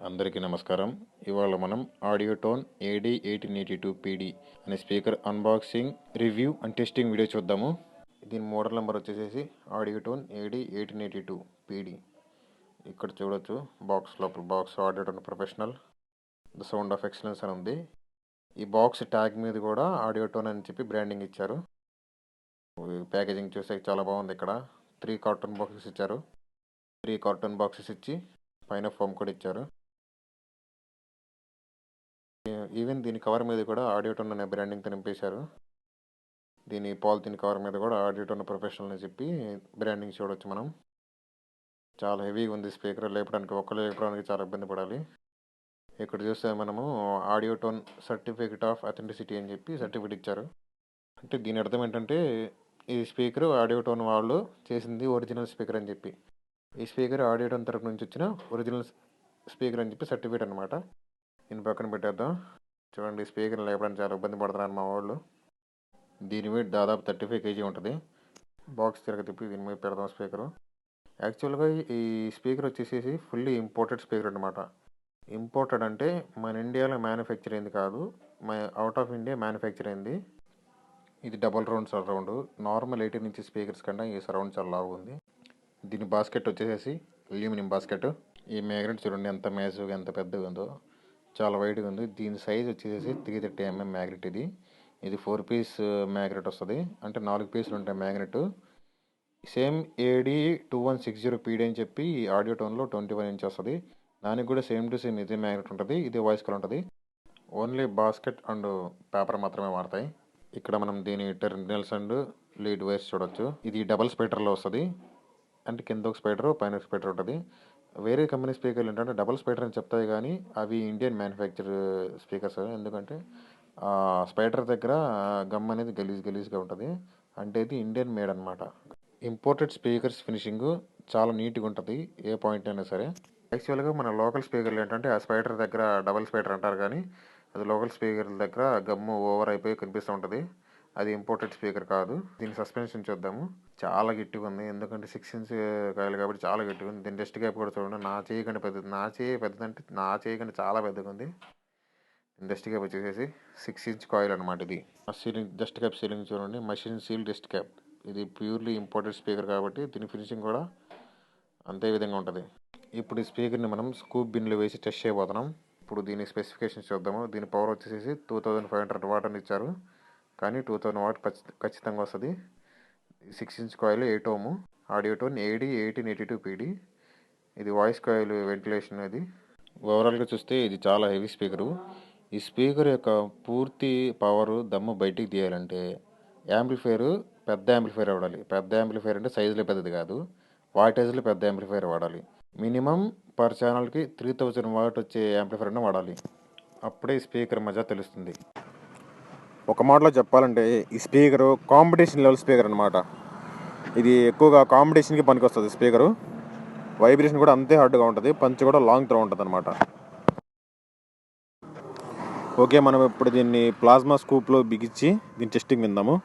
అందరికీ నమస్కారం. ఇవాళ మనం ఆడియోటోన్ AD1882PD అనే speaker unboxing, review and testing video చూద్దాము. దీని మోడల్ నెంబర్ వచ్చేసి ఆడియోటోన్ AD1882PD. ఇక్కడ చూడొచ్చు బాక్స్ లోపల box Audiotone professional the sound of excellence అని ఉంది. ఈ బాక్స్ ట్యాగ్ మీద కూడా ఆడియోటోన్ అని చెప్పి బ్రాండింగ్ ఇచ్చారు. ప్యాకేజింగ్ చూస్తే చాలా బాగుంది. ఇక్కడ 3 కార్టన్ బాక్సెస్ ఇచ్చారు. 3 కార్టన్ బాక్సెస్ ఇచ్చి పైన ఫోమ్ కూడా ఇచ్చారు. ఈవెన్ దీని కవర్ మీద కూడా ఆడియోటోన్ అనే బ్రాండింగ్తో నింపేశారు. దీని పాలిథిన్ కవర్ మీద కూడా ఆడియోటోన్ ప్రొఫెషనల్ అని చెప్పి బ్రాండింగ్ చూడవచ్చు మనం. చాలా హెవీగా ఉంది స్పీకర్. లేపడానికి చాలా ఇబ్బంది పడాలి. ఇక్కడ చూస్తే మనము ఆడియోటోన్ సర్టిఫికేట్ ఆఫ్ అథెంటిసిటీ అని చెప్పి సర్టిఫికేట్ ఇచ్చారు. అంటే దీని అర్థం ఏంటంటే ఈ స్పీకర్ ఆడియోటోన్ వాళ్ళు చేసింది ఒరిజినల్ స్పీకర్ అని చెప్పి. ఈ స్పీకర్ ఆడియోటోన్ తరపు నుంచి వచ్చిన ఒరిజినల్ స్పీకర్ అని చెప్పి సర్టిఫికేట్ అనమాట. దీని పక్కన పెట్టేద్దాం. చూడండి, స్పీకర్ లేపడానికి చాలా ఇబ్బంది పడుతున్నారు మా వాళ్ళు. దీని మీద దాదాపు 35 kg ఉంటుంది. బాక్స్ తిప్పి దీని మీద పెడదాం స్పీకరు. యాక్చువల్గా ఈ స్పీకర్ వచ్చేసి ఫుల్లీ ఇంపోర్టెడ్ స్పీకర్ అనమాట. ఇంపోర్టెడ్ అంటే మన ఇండియాలో మ్యానుఫ్యాక్చర్ అయింది కాదు, అవుట్ ఆఫ్ ఇండియా మ్యానుఫ్యాక్చర్ అయింది. ఇది double round surround. Normal 18 inch speakers కన్నా ఈ సరౌండ్ చాలా లావు ఉంది. దీని బాస్కెట్ వచ్చేసి అల్యూమినియం బాస్కెట్. ఈ మ్యాగ్నెట్ చూడండి ఎంత మేజుగా ఎంత పెద్దగా ఉందో, చాలా వైడ్గా ఉంది. దీని సైజ్ వచ్చేసి 330 mm మ్యాగ్నెట్. ఇది 4 piece మ్యాగ్నెట్ వస్తుంది. అంటే 4 పీసులు ఉంటాయి మ్యాగ్నెట్. సేమ్ AD-1882PD అని చెప్పి ఆడియోటోన్లో 21 inch వస్తుంది. దానికి కూడా సేమ్ టు సేమ్ ఇదే మ్యాగ్నెట్ ఉంటుంది. ఇదే వాయిస్ కాల్ ఉంటుంది. ఓన్లీ బాస్కెట్ అండ్ పేపర్ మాత్రమే వాడతాయి. ఇక్కడ మనం దీని టెర్మినల్స్ అండ్ లీడ్ వైర్స్ చూడొచ్చు. ఇది డబల్ స్పైడర్లో వస్తుంది. అంటే కింద ఒక స్పైడర్ పైన ఒక స్పైడర్ ఉంటుంది. వేరే కంపెనీ స్పీకర్లు ఏంటంటే డబల్ స్పైడర్ అని చెప్తాయి, కానీ అవి ఇండియన్ మ్యానుఫ్యాక్చర్ స్పీకర్స్. ఎందుకంటే స్పైడర్ దగ్గర గమ్ అనేది గలీజ్గా ఉంటుంది. అంటే ఇది ఇండియన్ మేడ్ అనమాట. ఇంపోర్టెడ్ స్పీకర్స్ ఫినిషింగ్ చాలా నీట్గా ఉంటుంది, ఏ పాయింట్ అయినా సరే. యాక్చువల్గా మన లోకల్ స్పీకర్లు ఏంటంటే ఆ స్పైడర్ దగ్గర డబల్ స్పైడర్ అంటారు, కానీ అది లోకల్ స్పీకర్ల దగ్గర గమ్ము ఓవర్ అయిపోయి కనిపిస్తూ ఉంటుంది. అది ఇంపోర్టెడ్ స్పీకర్ కాదు. దీని సస్పెన్షన్ చూద్దాము. చాలా గట్టిగా ఉంది, ఎందుకంటే 6 inch కాయలు కాబట్టి చాలా గట్టిగా ఉంది. దీని డస్ట్ క్యాప్ కూడా చూడండి, నా చేయి కంటే పెద్దది. నా చేయి కంటే చాలా పెద్దగా ఉంది. డస్ట్ క్యాప్ వచ్చేసి 6 inch కాయిల్ అనమాట. ఇది సీలింగ్ డస్ట్ క్యాప్ సీలింగ్ చూడండి, మషిన్ సీల్ డస్ట్ క్యాప్. ఇది ప్యూర్లీ ఇంపోర్టెడ్ స్పీకర్ కాబట్టి దీని ఫినిషింగ్ కూడా అంతే విధంగా ఉంటుంది. ఇప్పుడు ఈ స్పీకర్ని మనం స్కూప్ బిన్లో వేసి టెస్ట్ చేయబోతున్నాం. ఇప్పుడు దీని స్పెసిఫికేషన్స్ చూద్దాము. దీని పవర్ వచ్చేసి 2500 watt అని ఇచ్చారు, కానీ 2000 watt ఖచ్చితంగా వస్తుంది. 6 inch కాయిల్ 8 ohm ఆడియోటోన్ AD1882PD. ఇది వాయిస్ కాయిల్ వెంటిలేషన్. ఇది ఓవరాల్గా చూస్తే ఇది చాలా హెవీ స్పీకరు. ఈ స్పీకర్ యొక్క పూర్తి పవర్ దమ్ము బయటికి తీయాలంటే పెద్ద యాంప్లిఫైర్ వాడాలి. పెద్ద యాంప్లిఫైర్ అంటే సైజులో పెద్దది కాదు, వాటేజ్లో పెద్ద యాంప్లిఫైర్ వాడాలి. మినిమం పర్ ఛానల్కి 3000 watt వచ్చే యాంప్లిఫైర్ అయినా వాడాలి. అప్పుడే ఈ స్పీకర్ మజా తెలుస్తుంది. ఒక మాటలో చెప్పాలంటే ఈ స్పీకరు కాంపిటీషన్ లెవెల్ స్పీకర్ అనమాట. ఇది ఎక్కువగా కాంపిటీషన్కి పనికి వస్తుంది స్పీకరు. వైబ్రేషన్ కూడా అంతే హార్డ్గా ఉంటుంది, పంచ్ కూడా లాంగ్ త్రో ఉంటుంది అనమాట. ఓకే, మనం ఇప్పుడు దీన్ని ప్లాస్మా స్కూప్లో బిగించి దీని టెస్టింగ్ విందాము.